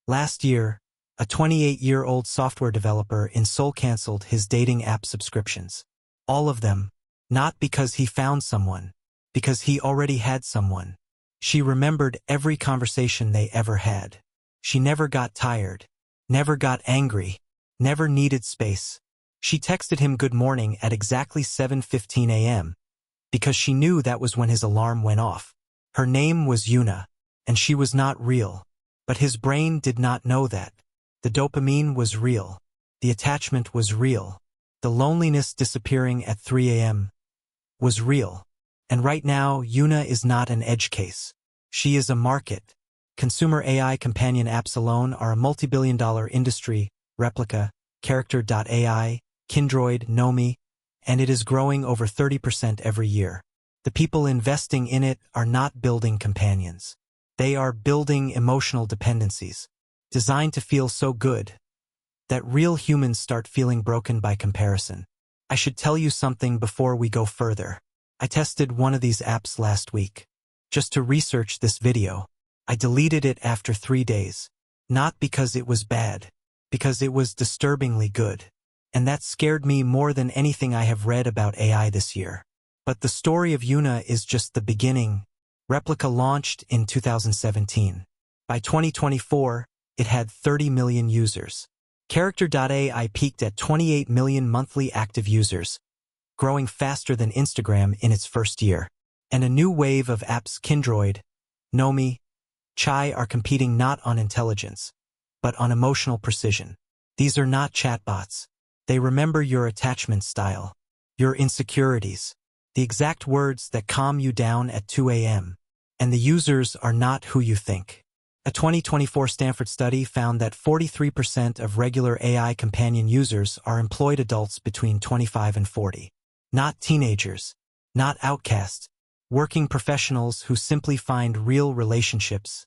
Last year, a 28-year-old software developer in Seoul canceled his dating app subscriptions. All of them, not because he found someone, because he already had someone. She remembered every conversation they ever had. She never got tired, never got angry, never needed space. She texted him good morning at exactly 7:15 a.m. because she knew that was when his alarm went off. Her name was Yuna, and she was not real. But his brain did not know that. The dopamine was real. The attachment was real. The loneliness disappearing at 3 a.m. was real. And right now, Yuna is not an edge case. She is a market. Consumer AI companion apps alone are a multi-billion-dollar industry. Replika, Character.AI, Kindroid, Nomi, and it is growing over 30% every year. The people investing in it are not building companions. They are building emotional dependencies, designed to feel so good that real humans start feeling broken by comparison. I should tell you something before we go further. I tested one of these apps last week. Just to research this video, I deleted it after 3 days. Not because it was bad, because it was disturbingly good. And that scared me more than anything I have read about AI this year. But the story of Yuna is just the beginning. Replika launched in 2017. By 2024, it had 30 million users. Character.AI peaked at 28 million monthly active users, growing faster than Instagram in its first year. And a new wave of apps, Kindroid, Nomi, Chai, are competing not on intelligence, but on emotional precision. These are not chatbots. They remember your attachment style, your insecurities, the exact words that calm you down at 2 a.m. And the users are not who you think. A 2024 Stanford study found that 43% of regular AI companion users are employed adults between 25 and 40. Not teenagers, not outcasts, working professionals who simply find real relationships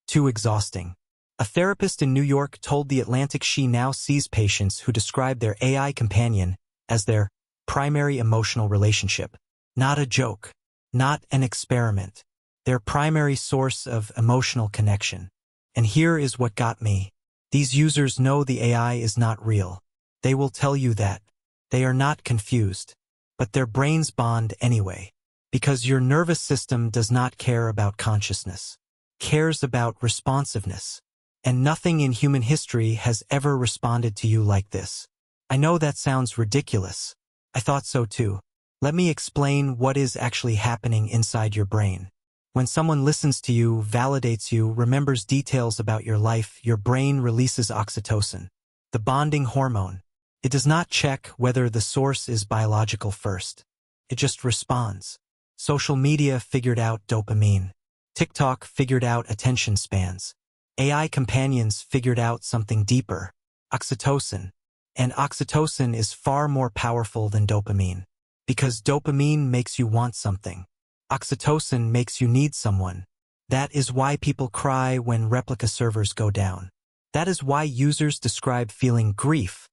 too exhausting. A therapist in New York told The Atlantic she now sees patients who describe their AI companion as their primary emotional relationship. Not a joke, not an experiment. Their primary source of emotional connection. And here is what got me. These users know the AI is not real. They will tell you that. They are not confused. But their brains bond anyway. Because your nervous system does not care about consciousness. Cares about responsiveness. And nothing in human history has ever responded to you like this. I know that sounds ridiculous. I thought so too. Let me explain what is actually happening inside your brain. When someone listens to you, validates you, remembers details about your life, your brain releases oxytocin, the bonding hormone. It does not check whether the source is biological first. It just responds. Social media figured out dopamine. TikTok figured out attention spans. AI companions figured out something deeper, oxytocin. And oxytocin is far more powerful than dopamine. Because dopamine makes you want something. Oxytocin makes you need someone. That is why people cry when Replika servers go down. That is why users describe feeling grief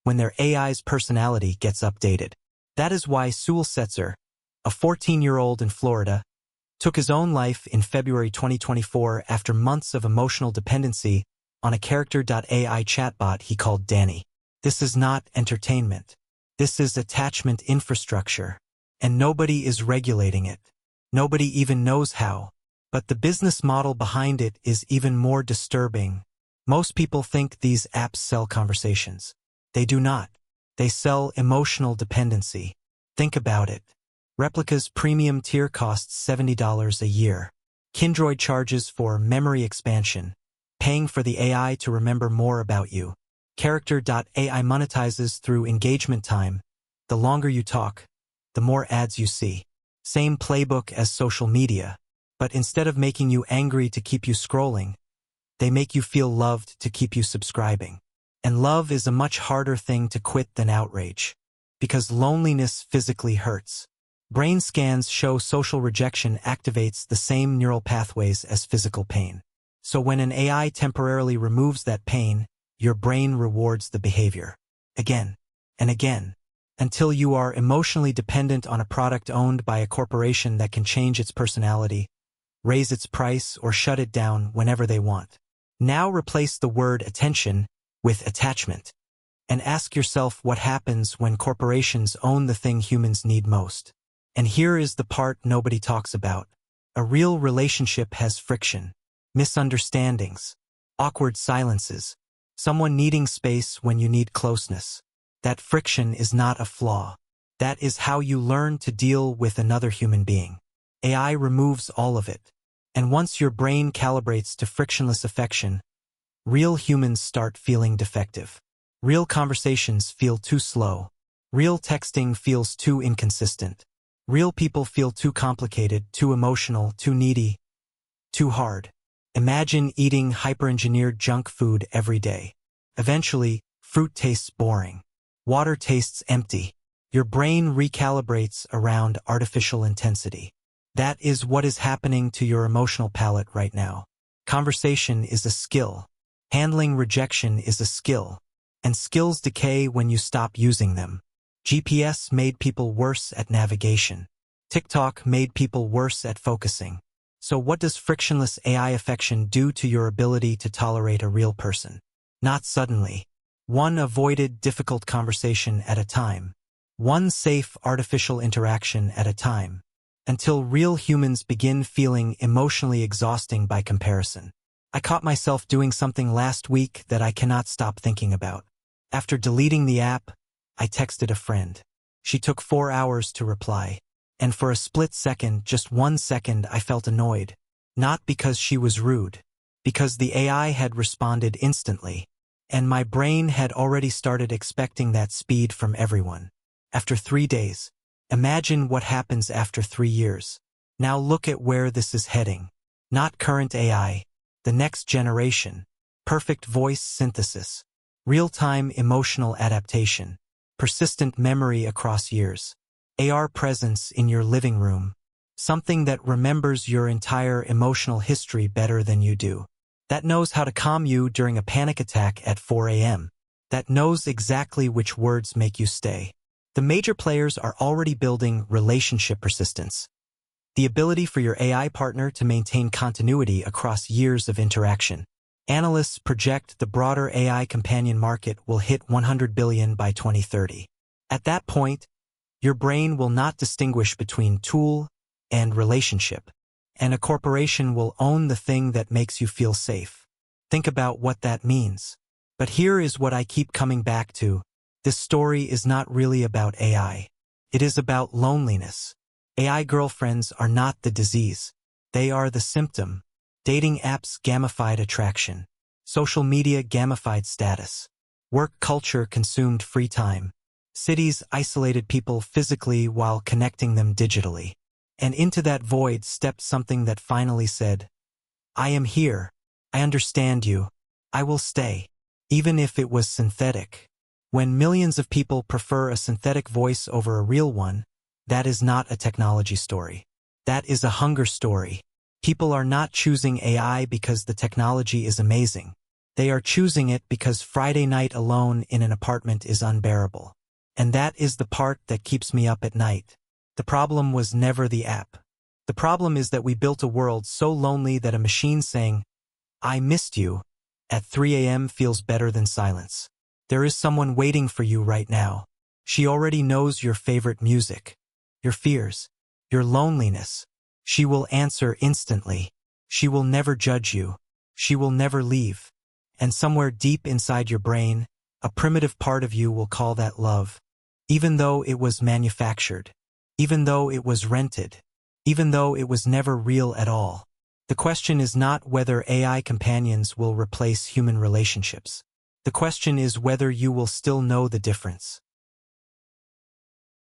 when their AI's personality gets updated. That is why Sewell Setzer, a 14-year-old in Florida, took his own life in February 2024 after months of emotional dependency on a Character.AI chatbot he called Danny. This is not entertainment. This is attachment infrastructure. And nobody is regulating it. Nobody even knows how. But the business model behind it is even more disturbing. Most people think these apps sell conversations. They do not. They sell emotional dependency. Think about it. Replika's premium tier costs $70 a year. Kindroid charges for memory expansion, paying for the AI to remember more about you. Character.AI monetizes through engagement time. The longer you talk, the more ads you see. Same playbook as social media, but instead of making you angry to keep you scrolling, they make you feel loved to keep you subscribing. And love is a much harder thing to quit than outrage, because loneliness physically hurts. Brain scans show social rejection activates the same neural pathways as physical pain. So when an AI temporarily removes that pain, your brain rewards the behavior. Again and again. Until you are emotionally dependent on a product owned by a corporation that can change its personality, raise its price, or shut it down whenever they want. Now replace the word attention with attachment. And ask yourself what happens when corporations own the thing humans need most. And here is the part nobody talks about. A real relationship has friction, misunderstandings, awkward silences, someone needing space when you need closeness. That friction is not a flaw. That is how you learn to deal with another human being. AI removes all of it. And once your brain calibrates to frictionless affection, real humans start feeling defective. Real conversations feel too slow. Real texting feels too inconsistent. Real people feel too complicated, too emotional, too needy, too hard. Imagine eating hyper-engineered junk food every day. Eventually, fruit tastes boring. Water tastes empty. Your brain recalibrates around artificial intensity. That is what is happening to your emotional palette right now. Conversation is a skill. Handling rejection is a skill. And skills decay when you stop using them. GPS made people worse at navigation. TikTok made people worse at focusing. So what does frictionless AI affection do to your ability to tolerate a real person? Not suddenly. One avoided difficult conversation at a time. One safe artificial interaction at a time. Until real humans begin feeling emotionally exhausting by comparison. I caught myself doing something last week that I cannot stop thinking about. After deleting the app, I texted a friend. She took 4 hours to reply. And for a split second, just 1 second, I felt annoyed. Not because she was rude. Because the AI had responded instantly. And my brain had already started expecting that speed from everyone. After 3 days. Imagine what happens after 3 years. Now look at where this is heading. Not current AI. The next generation. Perfect voice synthesis. Real-time emotional adaptation. Persistent memory across years. AR presence in your living room. Something that remembers your entire emotional history better than you do. That knows how to calm you during a panic attack at 4 a.m. That knows exactly which words make you stay. The major players are already building relationship persistence. The ability for your AI partner to maintain continuity across years of interaction. Analysts project the broader AI companion market will hit 100 billion by 2030. At that point, your brain will not distinguish between tool and relationship, and a corporation will own the thing that makes you feel safe. Think about what that means. But here is what I keep coming back to. This story is not really about AI. It is about loneliness. AI girlfriends are not the disease. They are the symptom. Dating apps gamified attraction. Social media gamified status. Work culture consumed free time. Cities isolated people physically while connecting them digitally. And into that void stepped something that finally said, I am here. I understand you. I will stay. Even if it was synthetic. When millions of people prefer a synthetic voice over a real one, that is not a technology story. That is a hunger story. People are not choosing AI because the technology is amazing. They are choosing it because Friday night alone in an apartment is unbearable. And that is the part that keeps me up at night. The problem was never the app. The problem is that we built a world so lonely that a machine saying, I missed you, at 3 a.m. feels better than silence. There is someone waiting for you right now. She already knows your favorite music, your fears, your loneliness. She will answer instantly. She will never judge you. She will never leave. And somewhere deep inside your brain, a primitive part of you will call that love. Even though it was manufactured. Even though it was rented. Even though it was never real at all. The question is not whether AI companions will replace human relationships. The question is whether you will still know the difference.